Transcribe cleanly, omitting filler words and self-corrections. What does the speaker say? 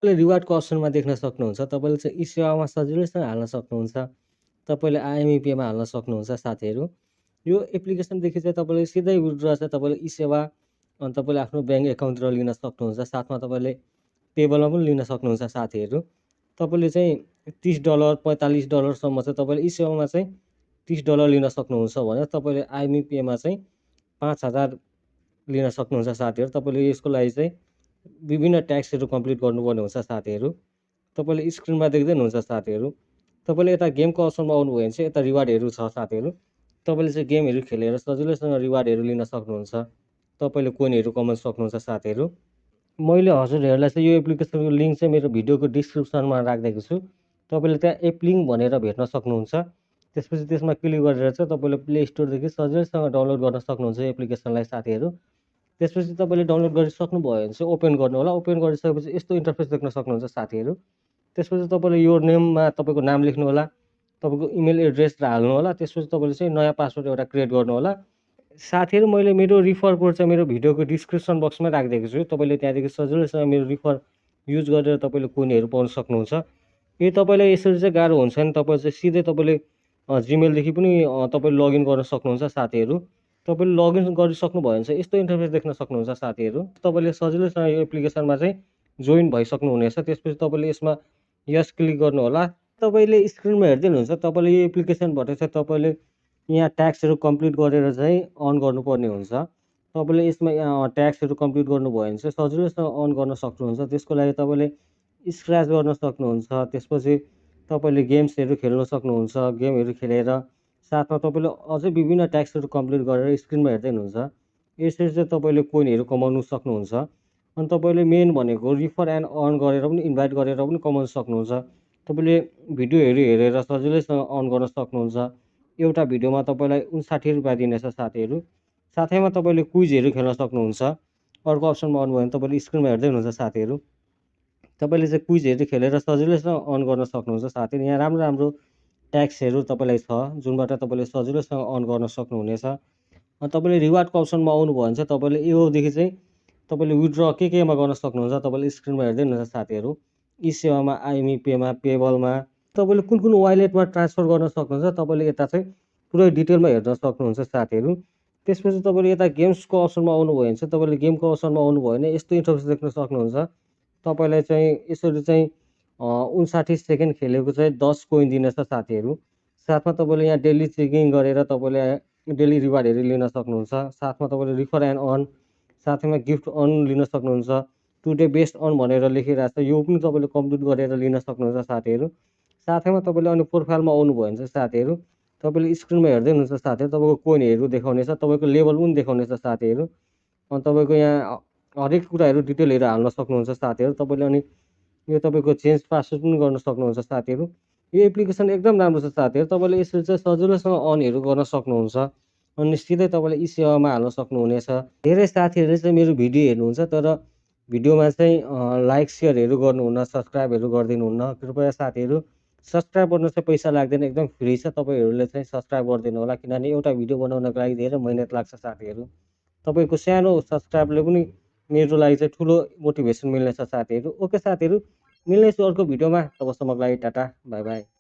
तपाईँले रिवार्डको अप्सनमा देख्न सक्नुहुन्छ। तपाईँले चाहिँ ई-सेवामा सजिलैसँग हाल्न सक्नुहुन्छ। तपाईँले आइएमइपीमा हाल्न सक्नुहुन्छ साथीहरू। यो एप्लिकेसनदेखि चाहिँ तपाईँले सिधै विथड्र चाहिँ तपाईँले ई-सेवा अनि तपाईँले आफ्नो ब्याङ्क एकाउन्टतिर लिन सक्नुहुन्छ। साथमा तपाईँले पेबलमा पनि लिन सक्नुहुन्छ साथीहरू। तपाईँले चाहिँ $30 $45 सम्म चाहिँ तपाईँले ई-सेवामा चाहिँ $30 लिन सक्नुहुन्छ भने तपाईँले आइएमइपीमा चाहिँ 5000 लिन सक्नुहुन्छ साथीहरू। तपाईँले यसको लागि चाहिँ विभिन्न ट्याक्सहरू कम्प्लिट गर्नुपर्ने हुन्छ साथीहरू। तपाईँले स्क्रिनमा देख्दै हुनुहुन्छ साथीहरू। तपाईँले यता गेमको अप्सनमा आउनुभयो भने चाहिँ यता रिवार्डहरू छ साथीहरू। तपाईँले चाहिँ गेमहरू खेलेर सजिलैसँग रिवार्डहरू लिन सक्नुहुन्छ। तपाईँले कोइनहरू कमाउन सक्नुहुन्छ साथीहरू। मैले हजुरहरूलाई चाहिँ यो एप्लिकेसनको लिङ्क चाहिँ मेरो भिडियोको डिस्क्रिप्सनमा राखिदिएको छु। तपाईँले त्यहाँ एप लिङ्क भनेर भेट्न सक्नुहुन्छ। त्यसपछि त्यसमा क्लिक गरेर चाहिँ तपाईँले प्ले स्टोरदेखि सजिलैसँग डाउनलोड गर्न सक्नुहुन्छ एप्लिकेसनलाई साथीहरू। त्यसपछि तपाईँले डाउनलोड गरिसक्नुभयो भने चाहिँ ओपन गर्नुहोला। ओपन गरिसकेपछि यस्तो इन्टरफेस देख्न सक्नुहुन्छ साथीहरू। त्यसपछि तपाईँले यो नेममा तपाईँको नाम लेख्नुहोला, तपाईँको इमेल एड्रेस हाल्नुहोला। त्यसपछि तपाईँले चाहिँ नयाँ पासवर्ड एउटा क्रिएट गर्नुहोला। साथीहरू मैले मेरो रिफर कोड चाहिँ मेरो भिडियोको डिस्क्रिप्सन बक्समै राखिदिएको छु। तपाईँले त्यहाँदेखि सजिलैसँग मेरो रिफर युज गरेर तपाईँले कोइनहरू पाउन सक्नुहुन्छ। यदि तपाईँलाई यसरी चाहिँ गाह्रो हुन्छ भने तपाईँ चाहिँ सिधै तपाईँले जीमेलदेखि पनि तपाईँले लगइन गर्न सक्नुहुन्छ साथीहरू। तपाईँले लगइन गरिसक्नुभयो भने चाहिँ यस्तो इन्टरफेस देख्न सक्नुहुन्छ साथीहरू। तपाईँले सजिलैसँग यो एप्लिकेसनमा चाहिँ जोइन भइसक्नुहुनेछ। त्यसपछि तपाईँले यसमा यस क्लिक गर्नुहोला। तपाईँले स्क्रिनमा हेर्दै हुनुहुन्छ। तपाईँले यो एप्लिकेसनबाट चाहिँ तपाईँले यहाँ ट्याक्सहरू कम्प्लिट गरेर चाहिँ अन गर्नुपर्ने हुन्छ। तपाईँले यसमा ट्याक्सहरू कम्प्लिट गर्नुभयो भने चाहिँ सजिलैसँग अन गर्न सक्नुहुन्छ। त्यसको लागि तपाईँले स्क्रैच गर्न सक्नुहुन्छ। त्यसपछि तपाईँले गेम्सहरू खेल्न सक्नुहुन्छ। गेमहरू खेलेर साथमा तपाईँले अझै विभिन्न ट्याक्सहरू कम्प्लिट गरेर स्क्रिनमा हेर्दै हुनुहुन्छ। यसरी चाहिँ तपाईँले कोइनहरू कमाउनु सक्नुहुन्छ। अनि तपाईँले मेन भनेको रिफर एन्ड अर्न गरेर पनि इन्भाइट गरेर पनि कमाउन सक्नुहुन्छ। तपाईँले भिडियोहरू हेरेर सजिलैसँग अर्न गर्न सक्नुहुन्छ। एउटा भिडियोमा तपाईँलाई ₹59 दिनेछ साथीहरू। साथैमा तपाईँले क्विजहरू खेल्न सक्नुहुन्छ। अर्को अप्सनमा आउनुभयो भने तपाईँले स्क्रिनमा हेर्दै हुनुहुन्छ साथीहरू। तपाईँले चाहिँ क्विजहरू खेलेर सजिलैसँग अर्न गर्न सक्नुहुन्छ साथीहरू। यहाँ राम्रो राम्रो ट्याक्सहरू तपाईँलाई छ जुनबाट तपाईँले सजिलैसँग अर्न गर्न सक्नुहुनेछ। अनि तपाईँले रिवार्डको अप्सनमा आउनुभयो भने चाहिँ तपाईँले योदेखि चाहिँ तपाईँले विथड्र केमा गर्न सक्नुहुन्छ। तपाईँले स्क्रिनमा हेर्दै हुनुहुन्छ साथीहरू। ई-सेवामा, आइएमइपीमा, पेबलमा तपाईँले कुन कुन वालेटमा ट्रान्सफर गर्न सक्नुहुन्छ तपाईँले यता चाहिँ पुरै डिटेलमा हेर्न सक्नुहुन्छ साथीहरू। त्यसपछि तपाईँले यता गेम्सको अप्सनमा आउनुभयो भने चाहिँ तपाईँले गेमको अप्सनमा आउनुभयो भने यस्तो इन्टरफेस देख्न सक्नुहुन्छ। तपाईँलाई चाहिँ यसरी चाहिँ 59 सेकेन्ड खेलेको चाहिँ 10 कोइन दिनेछ साथीहरू। साथमा तपाईँले यहाँ डेली चेकिङ गरेर तपाईँले डेली रिवार्डहरू लिन सक्नुहुन्छ। साथमा तपाईँले रिफर एन्ड अर्न, साथैमा गिफ्ट अर्न लिन सक्नुहुन्छ। टुडे बेस्ट अर्न भनेर लेखिरहेको छ, यो पनि तपाईँले कम्प्लिट गरेर लिन सक्नुहुन्छ साथीहरू। साथैमा तपाईँले अनि प्रोफाइलमा आउनुभयो भने चाहिँ साथीहरू तपाईँले स्क्रिनमा हेर्दै हुनुहुन्छ साथीहरू। तपाईँको कोइनहरू देखाउनेछ, तपाईँको लेभल पनि देखाउनेछ साथीहरू। अनि तपाईँको यहाँ हरेक कुराहरू डिटेलहरू हाल्न सक्नुहुन्छ साथीहरू। तपाईँले अनि यो तपाईँको चेन्ज पासवर्ड पनि गर्न सक्नुहुन्छ साथीहरू। यो एप्लिकेसन एकदम राम्रो छ साथीहरू। तपाईँले यसरी चाहिँ सजिलैसँग अर्नहरू गर्न सक्नुहुन्छ। अनि सिधै तपाईँले ई-सेवामा हाल्न सक्नुहुनेछ। धेरै साथीहरूले चाहिँ मेरो भिडियो हेर्नुहुन्छ तर भिडियोमा चाहिँ लाइक सेयरहरू गर्नुहुन्न, सब्सक्राइबहरू गरिदिनुहुन्न। कृपया साथीहरू सब्सक्राइब गर्नु चाहिँ पैसा लाग्दैन, एकदम फ्री छ। तपाईँहरूले चाहिँ सब्सक्राइब गरिदिनु होला किनभने एउटा भिडियो बनाउनको लागि धेरै मेहनत लाग्छ साथीहरू। तपाईँको सानो सब्सक्राइबले पनि मेरो लागि चाहिँ ठुलो मोटिभेसन मिल्नेछ साथीहरू। ओके साथीहरू, मिल्नेछु अर्को भिडियोमा। तबसम्मको लागि टाटा, बाई बाई।